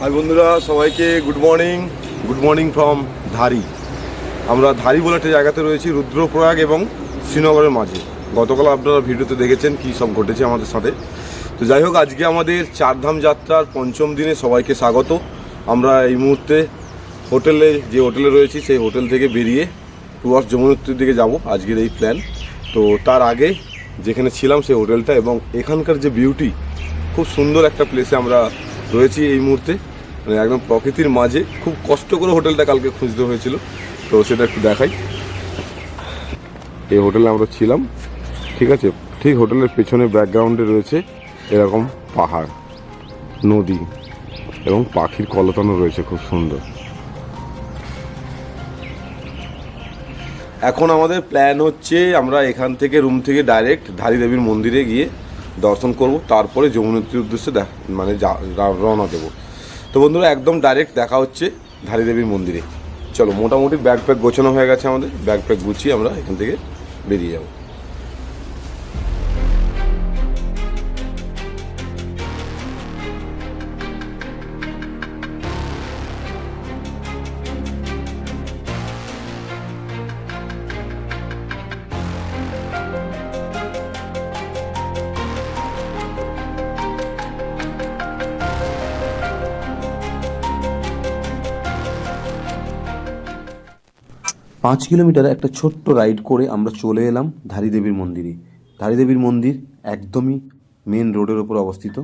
High বন্ধুরা, সবাইকে good morning from ধারি। আমরা ধারি বলে একটা জায়গাতে রয়েছি, রুদ্রপ্রয়াগ এবং শ্রীনগরের মাঝে। গতকাল আপনারা ভিডিওতে দেখেছেন কী সব ঘটেছে আমাদের সাথে। তো যাই হোক, আজকে আমাদের চারধাম যাত্রার পঞ্চম দিনে সবাইকে স্বাগত। আমরা এই মুহূর্তে যে হোটেলে রয়েছি সেই হোটেল থেকে বেরিয়ে টুয়ার্স যমুনোত্রীর দিকে যাব। আজকের এই প্ল্যান। তো তার আগে যেখানে ছিলাম সেই হোটেলটা এবং এখানকার যে বিউটি, খুব সুন্দর একটা প্লেসে আমরা রয়েছি এই মুহূর্তে, মানে একদম প্রকৃতির মাঝে। খুব কষ্ট করে হোটেলটা কালকে খুঁজতে হয়েছিল, তো সেটা একটু দেখাই। এই হোটেলে আমরা ছিলাম, ঠিক আছে। ঠিক হোটেলের পেছনে ব্যাকগ্রাউন্ডে রয়েছে এরকম পাহাড়, নদী এবং পাখির কলতানও রয়েছে, খুব সুন্দর। এখন আমাদের প্ল্যান হচ্ছে আমরা এখান থেকে রুম থেকে ডাইরেক্ট ধারী দেবীর মন্দিরে গিয়ে দর্শন করব, তারপরে যমুনোত্রীর উদ্দেশ্যে রওনা দেবো। তো বন্ধুরা, একদম ডাইরেক্ট দেখা হচ্ছে ধারী দেবীর মন্দিরে। চলো, মোটামুটি ব্যাগ প্যাক গোছানো হয়ে গেছে আমাদের। ব্যাগ প্যাক গুছিয়ে আমরা এখান থেকে বেরিয়ে যাব। 5 কিলোমিটার একটা ছোট্ট রাইড করে আমরা চলে এলাম ধারী দেবীর মন্দিরে। ধারী দেবীর মন্দির একদমই মেন রোডের ওপর অবস্থিত।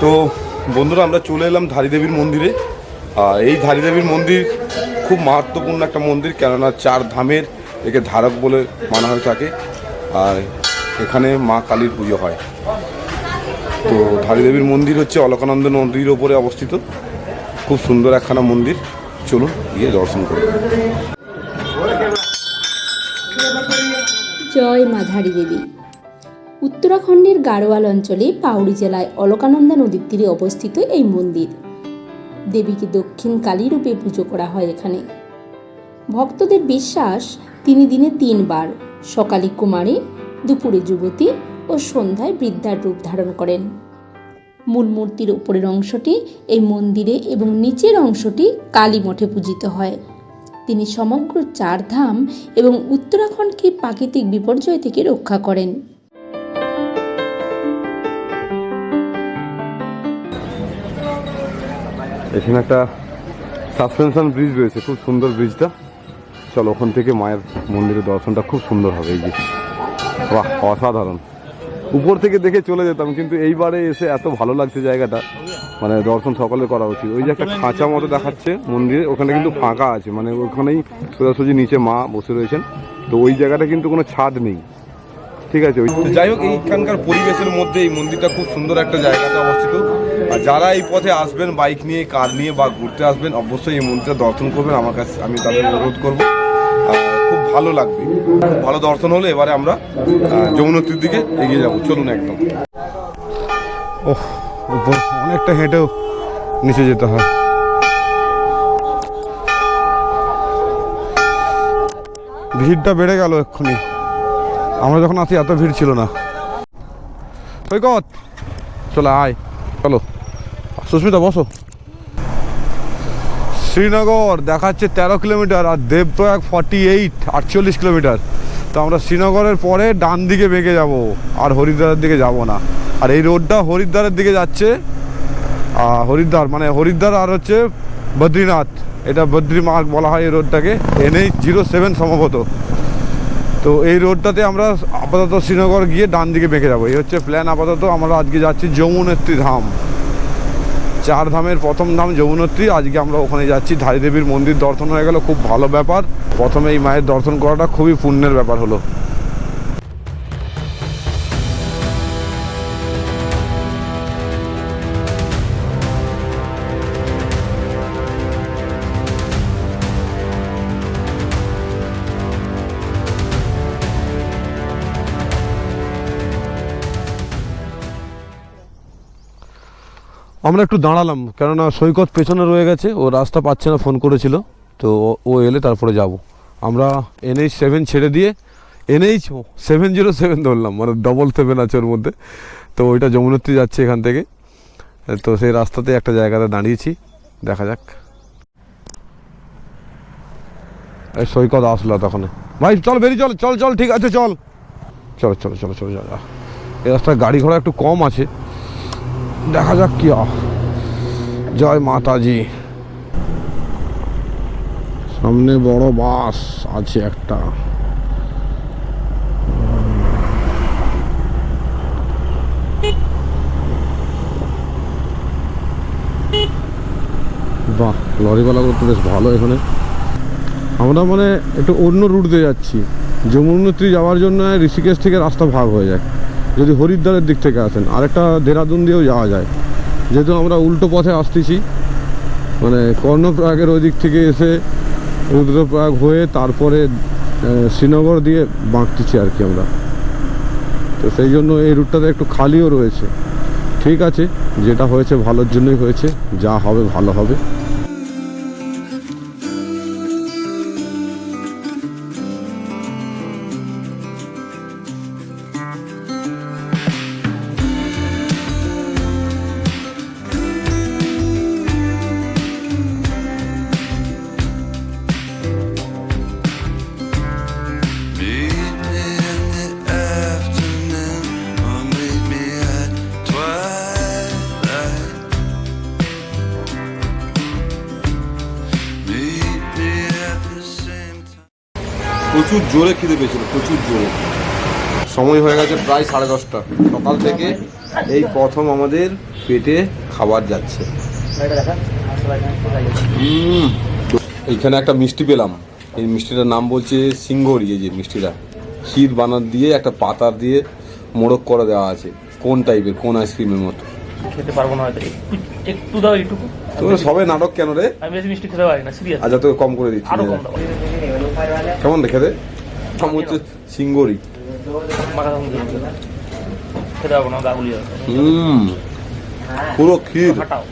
তো বন্ধুরা, আমরা চলে এলাম ধারী দেবীর মন্দিরে। এই ধারী দেবীর মন্দির খুব মাহাত্ম্যপূর্ণ একটা মন্দির, কেননা 4 ধামের একে ধারক বলে মানা হয়ে থাকে। আর এখানে মা কালীর পুজো হয়। তো ধারী দেবীর মন্দির হচ্ছে অলকানন্দা নদীর ওপরে অবস্থিত। খুব সুন্দর একখানা মন্দির। চলুন গিয়ে দর্শন করি। জয় মা ধারী দেবী। উত্তরাখণ্ডের গাড়োয়াল অঞ্চলে পাউরি জেলায় অলকানন্দা নদীর তীরে অবস্থিত এই মন্দির। দেবীকে দক্ষিণ কালী রূপে পুজো করা হয় এখানে। ভক্তদের বিশ্বাস তিনি দিনে 3 বার, সকালে কুমারী, দুপুরে যুবতী ও সন্ধ্যায় বৃদ্ধার রূপ ধারণ করেন। মূল মূর্তির উপরের অংশটি এই মন্দিরে এবং নিচের অংশটি কালী মঠে পূজিত হয়। তিনি সমগ্র 4 ধাম এবং উত্তরাখণ্ডকে প্রাকৃতিক বিপর্যয় থেকে রক্ষা করেন। এখানে একটা সাসপেনশন ব্রিজ রয়েছে, খুব সুন্দর ব্রিজটা। চলো, ওখান থেকে মায়ের মন্দিরের দর্শনটা খুব সুন্দর হবে। এই যে বাহ, অসাধারণ। উপর থেকে দেখে চলে যেতাম, কিন্তু এইবারে এসে এত ভালো লাগছে জায়গাটা, মানে দর্শন সকলে করা উচিত। ওই যে একটা খাঁচা মতো দেখাচ্ছে মন্দিরে, ওখানে কিন্তু ফাঁকা আছে, মানে ওখানেই সোজাসুজি নিচে মা বসে রয়েছেন। তো ওই জায়গাটা কিন্তু কোনো ছাদ নেই, ঠিক আছে। যাই হোক, এইখানকার পরিবেশের মধ্যে এই মন্দিরটা খুব সুন্দর একটা জায়গাতে অবস্থিত। আর যারা এই পথে আসবেন বাইক নিয়ে, কার নিয়ে বা ঘুরতে আসবেন, অবশ্যই এই মন্দিরটা দর্শন করবেন। আমি তাদের অনুরোধ করবো, খুব ভালো লাগবে। খুব ভালো দর্শন হলে এবারে আমরা যমুনোত্রীর দিকে এগিয়ে যাব। চলুন একদম। ওহ, উপর অনেকটা হেঁটেও নিচে যেতে হয়। ভিড়টা বেড়ে গেল এক্ষুনি। আমরা যখন আসি এত ভিড় ছিল না। সৈকত, চলে আয়, চলো। সুস্মিতা, বসো। শ্রীনগর দেখাচ্ছে 13 কিলোমিটার আর দেবপ্রয়াগ 48 কিলোমিটার। তো আমরা শ্রীনগরের পরে ডান দিকে বেঁকে যাব, আর হরিদ্বারের দিকে যাব না। আর এই রোডটা হরিদ্বারের দিকে যাচ্ছে। হরিদ্বার আর হচ্ছে বদ্রীনাথ, এটা বদ্রী মার্গ বলা হয় এই রোডটাকে। NH-07 সম্ভবত। তো এই রোডটাতে আমরা আপাতত শ্রীনগর গিয়ে ডান দিকে বেঁকে যাবো, এই হচ্ছে প্ল্যান আপাতত। আমরা আজকে যাচ্ছি যমুনেত্রী ধাম, 4 ধামের প্রথম ধাম যমুনেত্রী। আজকে আমরা ওখানে যাচ্ছি, ধারী দেবীর মন্দির দর্শন হয়ে গেল, খুব ভালো ব্যাপার। প্রথমে এই মায়ের দর্শন করাটা খুবই পুণ্যের ব্যাপার হলো। আমরা একটু দাঁড়ালাম, কেননা সৈকত পেছনে রয়ে গেছে, ও রাস্তা পাচ্ছে না, ফোন করেছিল। তো ও এলে তারপরে যাব। আমরা NH7 ছেড়ে দিয়ে NH707 ধরলাম, মানে 777 আছে ওর মধ্যে। তো ওইটা যমুনেত্রী যাচ্ছে এখান থেকে। তো সেই রাস্তাতে একটা জায়গাতে দাঁড়িয়েছি, দেখা যাক। এই সৈকত আসলো তখন, ভাই চল বেরিয়ে চল চল চল, ঠিক আছে চল, চলো চলো চলো চলো চলো। এই রাস্তায় গাড়ি ঘোড়া একটু কম আছে, দেখা যাক কি। জয় মাতাজি। সামনে বড় বাস আছে একটা। বাহ, লরিওয়ালা করতে বেশ ভালো এখানে। আমরা মানে একটু অন্য রুট দিয়ে যাচ্ছি। যমুনেত্রী যাওয়ার জন্য ঋষিকেশ থেকে রাস্তা ভাগ হয়ে যায় যদি হরিদ্বারের দিক থেকে আসেন, আরেকটা দেহরাদুন দিয়েও যাওয়া যায়। যেহেতু আমরা উল্টো পথে আসতেছি, মানে কর্ণপ্রয়াগের ওই দিক থেকে এসে রুদ্রপ্রয়াগ হয়ে তারপরে শ্রীনগর দিয়ে বাঁকতেছি আর কি আমরা। তো সেই জন্য এই রুটটাতে একটু খালিও রয়েছে। ঠিক আছে, যেটা হয়েছে ভালোর জন্যই হয়েছে, যা হবে ভালো হবে। প্রচুর জোরে খিদে পেয়েছিল, প্রচুর জোরে। সময় হয়ে গেছে প্রায় 10:30। সকাল থেকে এই প্রথম আমাদের পেটে খাবার যাচ্ছে। এইখানে একটা মিষ্টি পেলাম, এই মিষ্টিটার নাম বলছে সিঙ্গরি। এই যে মিষ্টিটা ক্ষীর বানার দিয়ে একটা পাতা দিয়ে মোড়ক করে দেওয়া আছে, কোন টাইপের, কোন আইসক্রিমের মতো। খেতে পারবো না হয়তো, একটু দাও একটু। তোমরা সবাই নাটক কেন রে? আমি বেশি মিষ্টি খেতে পারি না, সিরিয়াস। আচ্ছা তোকে কম করে দিচ্ছি, আরো কম দাও। কেমন দেখে দে? হচ্ছে সিঙ্গরি। খেতে পারবো না, গাগুলি পুরো ক্ষীর। হাঁটাও।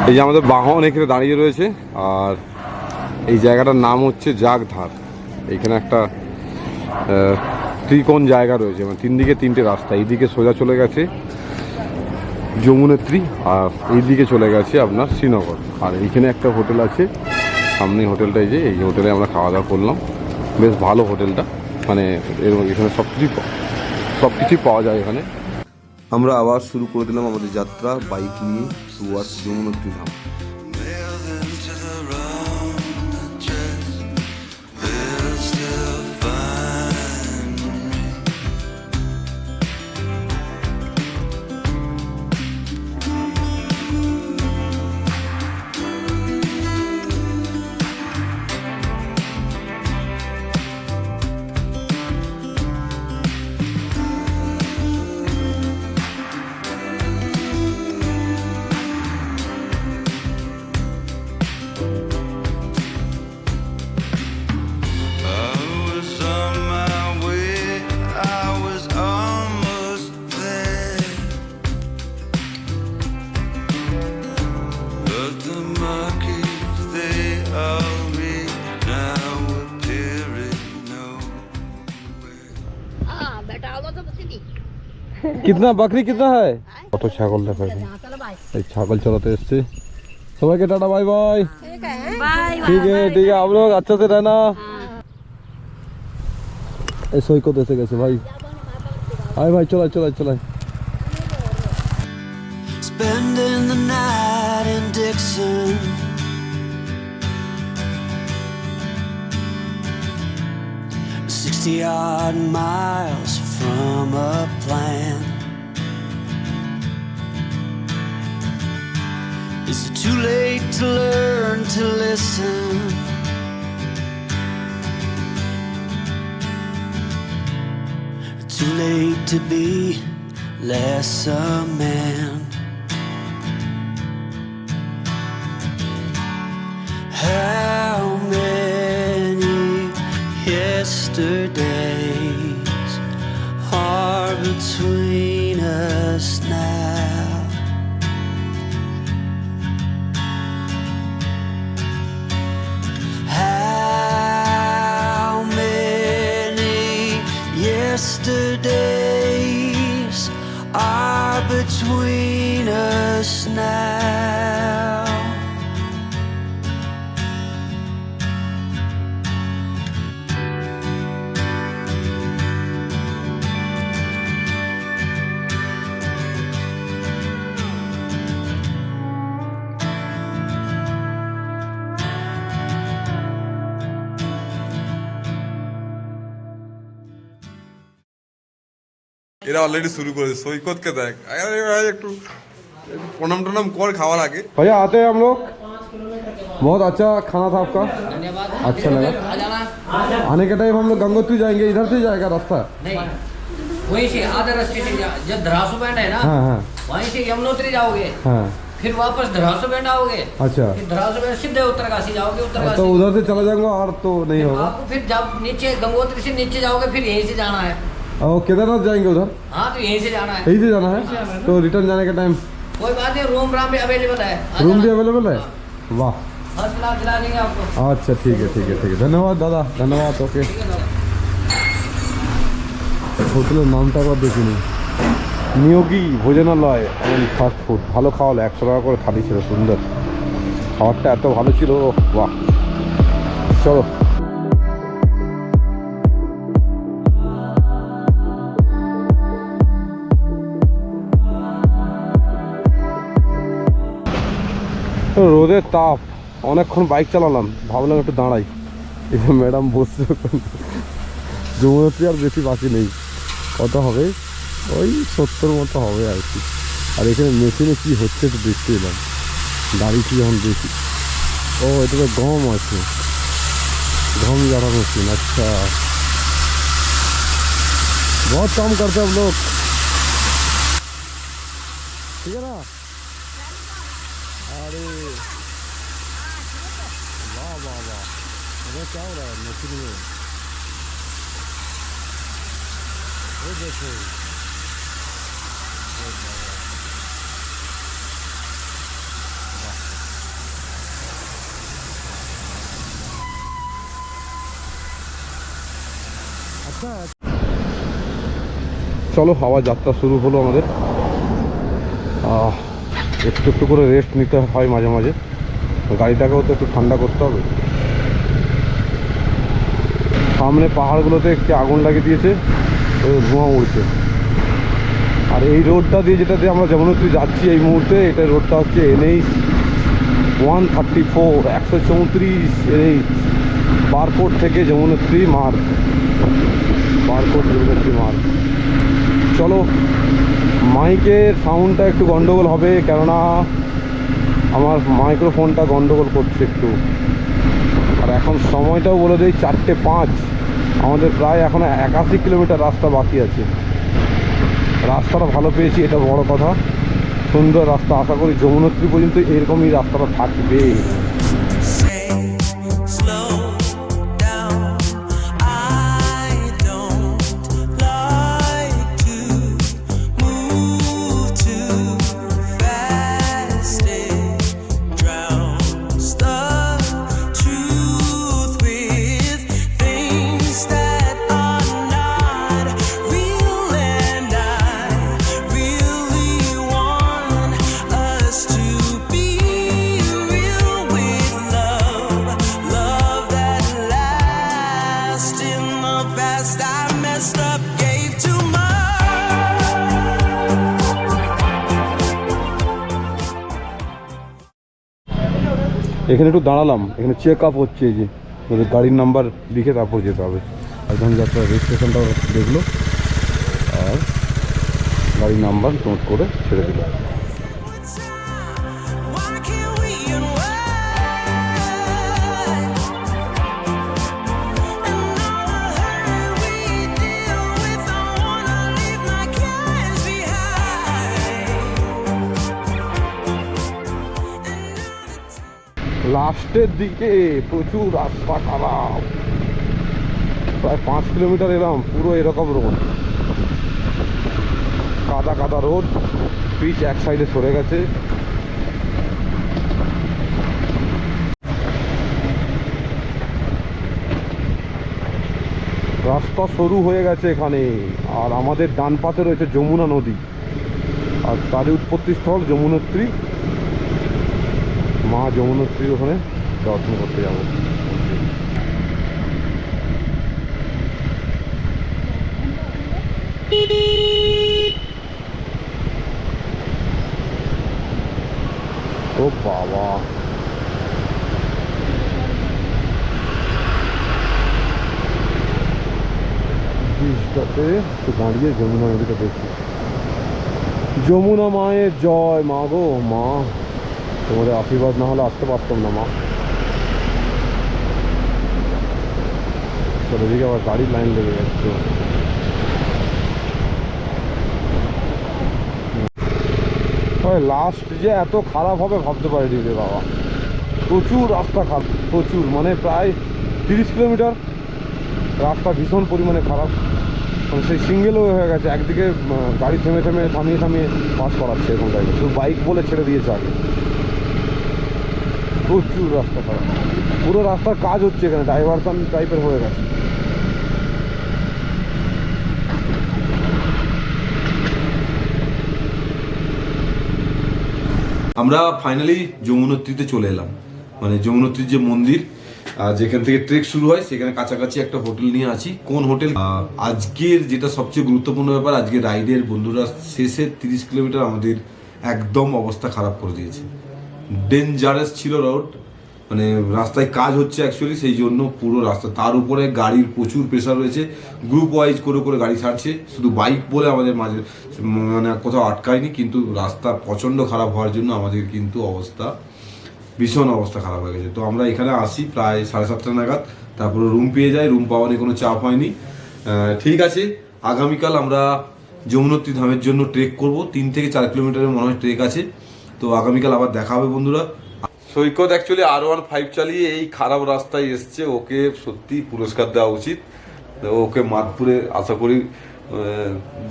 এই যে আমাদের বাহন এখানে দাঁড়িয়ে রয়েছে, আর এই জায়গাটার নাম হচ্ছে জাগধার। এইখানে একটা ত্রিকোণ জায়গা রয়েছে, মানে 3 দিকে 3টে রাস্তা। এইদিকে সোজা চলে গেছে যমুনেত্রী, আর এইদিকে চলে গেছে আপনার শ্রীনগর। আর এইখানে একটা হোটেল আছে সামনে, হোটেলটা এই যে, এই হোটেলে আমরা খাওয়া দাওয়া করলাম। বেশ ভালো হোটেলটা, মানে এখানে সব কিছুই পাওয়া যায় এখানে। আমরা আবার শুরু করে দিলাম আমাদের যাত্রা বাইক নিয়ে টুয়ার্ডস যমুনেত্রী ধাম। कितना बकरी कितना है? কত ছাগল দেখা যায়, এই ছাগল চড়াতে এসছে। সবাইকে টাটা, বাই বাই। ঠিক আছে ঠিক আছে, आप लोग अच्छा से रहना। এই সৈকত এসে গেছে ভাই, আয় ভাই চলাই চলাই চলাই। Spending the night in Dixon, 60 odd miles from a plan. Is it too late to learn to listen? Too late to be less a man. How many yesterdays are between us now? How many yesterdays are between us now? এরা already শুরু করেছে সৈকতকে দেখ আরে ভাই একটু प्रणाम टनाम कर खावर आगे भैया आते हैं हम लोग बहुत अच्छा खाना था आपका अच्छा लगा आने के टाइम हम लोग गंगोत्री जाएंगे इधर से जाएगा रास्ता नहीं वहीं से आधे रास्ते से जब धरासू बैंड है ना हाँ हाँ वहीं से यमुनोत्री जाओगे हाँ फिर वापस धरासू बैंड आओगे अच्छा फिर धरासू बैंड सीधे उत्तरकाशी जाओगे तो उत्तरकाशी उधर से चला जाऊंगा और तो नहीं होगा आपको फिर जब नीचे गंगोत्री से नीचे जाओगे फिर यहीं से जाना है और केदारनाथ जाएंगे उधर हाँ तो यहीं से जाना है यहीं से जाना है तो रिटर्न जाने का टाइम कोई बात नहीं रूम राम भी अवेलेबल है रूम भी अवेलेबल है वाह फर्स्ट क्लास दिला देंगे आपको अच्छा ठीक है ठीक है ठीक है धन्यवाद दादा धन्यवाद ओके হোটেলের নামটা আবার দেখিনি নিয়োগী ভোজনালয় অ্যান্ড ফাস্ট ফুড ভালো খাওয়ালো 100 টাকা করে থালি ছিল সুন্দর খাবারটা এত ভালো ছিল বাহ চলো রোদের তাপ অনেকক্ষণ বাইক চালালাম ভাবলাম একটু দাঁড়াই এই ম্যাডাম বসছে যমুনোত্রী আর বেশি বাকি নেই কত হবে ওই 70 মতো হবে আর কি আর এখানে মেশিনে কি হচ্ছে একটু দেখতে এলাম দাঁড়িয়েছি যখন দেখি ও এটা তো গম আছে गम ज़्यादा मशीन अच्छा बहुत काम करते हैं हम लोग ठीक है ना अरे वाह वाह वाह अरे क्या हो रहा है मशीन में वो देखो চলো আবার যাত্রা শুরু হলো আমাদের একটু একটু করে রেস্ট নিতে হয় মাঝে মাঝে গাড়িটাকেও তো একটু ঠান্ডা করতে হবে সামনে পাহাড়গুলোতে একটি আগুন লাগিয়ে দিয়েছে ওই ধোঁয়া উড়ছে আর এই রোডটা দিয়ে যেটা দিয়ে আমরা যমুনোত্রী যাচ্ছি এই মুহূর্তে এটা রোডটা হচ্ছে NH 134 134 NH বারকোট থেকে যমুনোত্রী মার্গ বারকোট যমুনোত্রী মার্গ চলো মাইকের সাউন্ডটা একটু গন্ডগোল হবে কেননা আমার মাইক্রোফোনটা গন্ডগোল করছে একটু আর এখন সময়টাও বলে দেই 4:05 আমাদের প্রায় এখন 81 কিলোমিটার রাস্তা বাকি আছে রাস্তাটা ভালো পেয়েছি এটা বড় কথা সুন্দর রাস্তা আশা করি যমুনোত্রী পর্যন্ত এরকমই রাস্তাটা থাকবে এখানে একটু দাঁড়ালাম এখানে চেক আপ হচ্ছে এই যে গাড়ির নাম্বার লিখে তারপর যেতে হবে রাজধানী যাত্রা রেজিস্ট্রেশনটাও দেখলো আর গাড়ির নাম্বার নোট করে ছেড়ে দিল। Why can't we unwind? And all the hurt we deal with, I wanna leave my cares behind. লাস্টের দিকে প্রচুর রাস্তা খারাপ, প্রায় 5 কিলোমিটার এলাম, পুরো এরকম রোড, কাদা কাদা রোড, পিচ এক সাইডে সরে গেছে। রাস্তা সরু হয়ে গেছে এখানে, আর আমাদের ডান পাশে রয়েছে যমুনা নদী, আর তারই উৎপত্তিস্থল যমুনোত্রী, মা যমুনোত্রীর ওখানে দর্শন করতে যাবো। ও বাবা, ব্রিজটাতে একটু দাঁড়িয়ে যমুনা নদীটা দেখি। যমুনা মায়ের জয়, মা গো মা, তোমাদের আশীর্বাদ না হলে আসতে পারতাম না মা। চলো এদিকে আবার গাড়ির লাইন লেগে যাচ্ছে। লাস্ট যে এত খারাপ হবে ভাবতে পারিনি রে বাবা, প্রচুর রাস্তা খারাপ, প্রচুর, মানে প্রায় 30 কিলোমিটার রাস্তা ভীষণ পরিমাণে খারাপ, মানে সেই সিঙ্গেল হয়ে গেছে, একদিকে গাড়ি থেমে থেমে থামিয়ে থামিয়ে পাস করাচ্ছে এখন গাড়ি, শুধু বাইক বলে ছেড়ে দিয়েছে আগে। প্রচুর রাস্তা খারাপ, পুরো রাস্তার কাজ হচ্ছে এখানে, ডাইভারশন টাইপের হয়ে গেছে। আমরা ফাইনালি যমুনোত্রীতে চলে এলাম, মানে যমুনোত্রীর যে মন্দির, যেখান থেকে ট্রেক শুরু হয় সেখানে কাছাকাছি একটা হোটেল নিয়ে আছি। কোন হোটেল? আজকের যেটা সবচেয়ে গুরুত্বপূর্ণ ব্যাপার, আজকে রাইডের বন্ধুরা শেষের 30 কিলোমিটার আমাদের একদম অবস্থা খারাপ করে দিয়েছে। ডেঞ্জারাস ছিল রোড, মানে রাস্তায় কাজ হচ্ছে অ্যাকচুয়ালি, সেই জন্য পুরো রাস্তা, তার উপরে গাড়ির প্রচুর প্রেশার রয়েছে, গ্রুপ ওয়াইজ করে করে গাড়ি ছাড়ছে, শুধু বাইক বলে আমাদের মাঝে মানে কোথাও আটকায়নি, কিন্তু রাস্তা প্রচণ্ড খারাপ হওয়ার জন্য আমাদের কিন্তু অবস্থা, ভীষণ অবস্থা খারাপ হয়ে গেছে। তো আমরা এখানে আসি প্রায় 7:30 নাগাদ, তারপরে রুম পেয়ে যাই, রুম পাওয়া নিয়ে কোনো চাপ হয়নি। ঠিক আছে, আগামীকাল আমরা যমুনোত্রী ধামের জন্য ট্রেক করব, 3 থেকে 4 কিলোমিটারের মনে হয় ট্রেক আছে। তো আগামীকাল আবার দেখা হবে বন্ধুরা। সৈকত অ্যাকচুয়ালি R15 চালিয়ে এই খারাপ রাস্তায় এসছে, ওকে সত্যি পুরস্কার দেওয়া উচিত। ওকে মাদপুরে আশা করি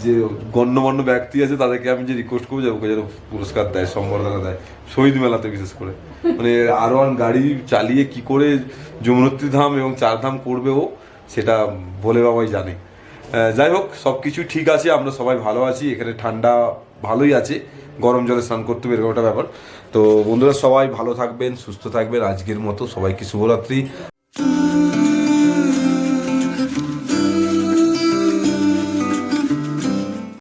যে গণ্যমান্য ব্যক্তি আছে তাদেরকে আমি যে রিকোয়েস্ট করবো যে ওকে যেন পুরস্কার দেয়, সম্বর্ধনা দেয়, শহীদ মেলাতে বিশেষ করে। মানে R1 গাড়ি চালিয়ে কি করে যমুনোত্রী ধাম এবং 4 ধাম করবে ও, সেটা বলে বাবাই জানে। যাই হোক, সব কিছু ঠিক আছে, আমরা সবাই ভালো আছি, এখানে ঠান্ডা ভালোই আছে, গরম জলে স্নান করতে হবে এরকম একটা ব্যাপার। তো বন্ধুরা সবাই ভালো থাকবেন, সুস্থ থাকবেন, আজকের মতো সবাইকে শুভরাত্রি।